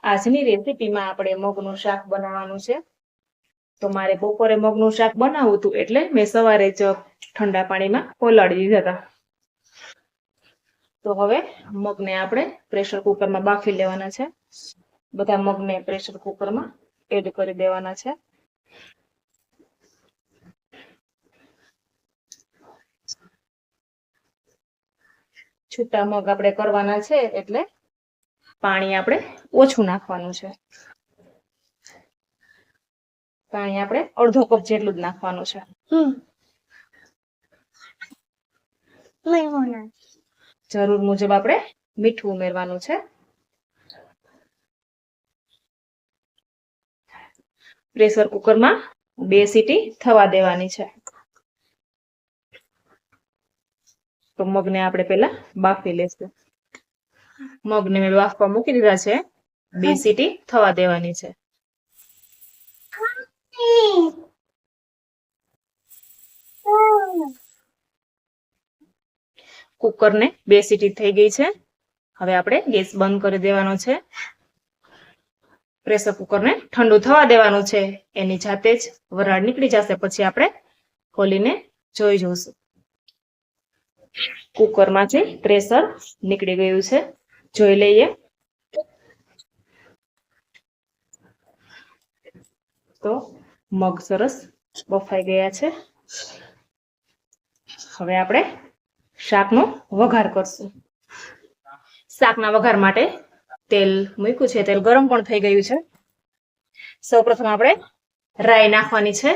આજની રેસીપીમાં આપણે મગનું શાક બનાવવાનું છે. તો મારે બપોરે મગનું શાક બનાવવું હતું એટલે મેં સવારે જ ઠંડા પાણીમાં પલાળી દીધા હતા. તો હવે મગને આપણે પ્રેશર કુકરમાં બાફી લેવાના છે. બધા મગને પ્રેશર કુકરમાં એડ કરી દેવાના છે. છૂટા મગ આપણે કરવાના છે એટલે પાણી આપણે ઓછું નાખવાનું છે. પાણી આપણે અડધો કપ જેટલું જ નાખવાનું છે. જરૂર મુજબ આપણે મીઠું ઉમેરવાનું છે. પ્રેશર કુકરમાં 2 સીટી થવા દેવાની છે. તો મગને આપણે પહેલા બાફી લેશું. મગને મેં બાફવા મૂકી દીધા છે. 2 સીટી થવા દેવાની છે. કુકરને 2 સીટી થઈ ગઈ છે. હવે આપણે ગેસ બંધ કરી દેવાનો છે. પ્રેશર કુકરને ઠંડુ થવા દેવાનું છે. એની જાતે જ વરાળ નીકળી જશે. પછી આપણે ખોલીને જોઈ જોઈશું. કુકરમાંથી પ્રેશર નીકળી ગયું છે. જોઈ લઈએ. તો મગ સરસ બફાઈ ગયા છે. હવે આપણે શાકનો વઘાર કરશું. શાકના વઘાર માટે તેલ મૂક્યું છે. તેલ ગરમ પણ થઈ ગયું છે. સૌપ્રથમ આપણે રાઈ નાખવાની છે.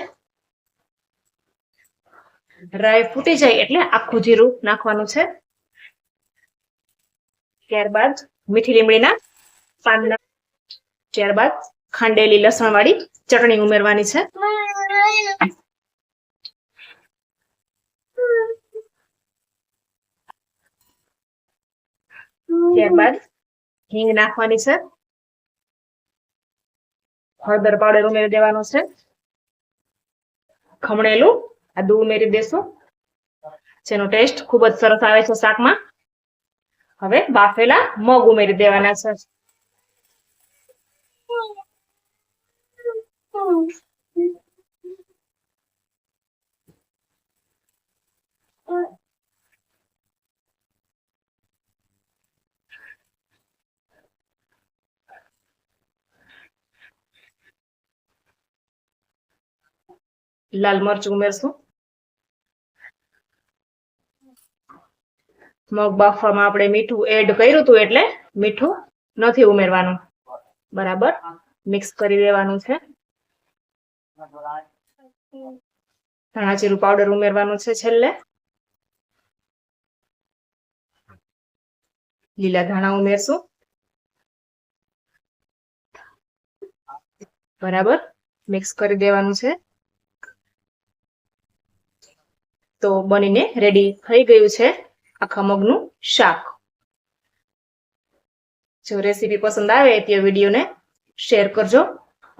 રાઈ ફૂટી જાય એટલે આખું જીરું નાખવાનું છે. ત્યારબાદ મીઠી લીમડીના પાન, ત્યારબાદ ખાંડેલી લસણ વાળી ચટણી ઉમેરવાની છે. ત્યારબાદ હિંગ નાખવાની છે. હળદર પાવડર ઉમેરી દેવાનો છે. ખમણેલું આદુ ઉમેરી દેશું, જેનો ટેસ્ટ ખૂબ જ સરસ આવે છે શાકમાં. હવે બાફેલા મગ ઉમેરી દેવાના છે. લાલ મરચું ઉમેરશું. મગ બાફવામાં આપણે મીઠું એડ કર્યું હતું એટલે મીઠું નથી ઉમેરવાનું. બરાબર મિક્સ કરી દેવાનું છે. ધાણા જીરું પાવડર ઉમેરવાનું છે છેલ્લે. લીલા ધાણા ઉમેરશું. બરાબર મિક્સ કરી દેવાનું છે. તો બનીને રેડી થઈ ગયું છે આખા મગનું શાક. જો રેસીપી પસંદ આવે તો વિડીયોને શેર કરજો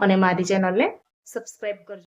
અને મારી ચેનલને સબસ્ક્રાઇબ કરજો.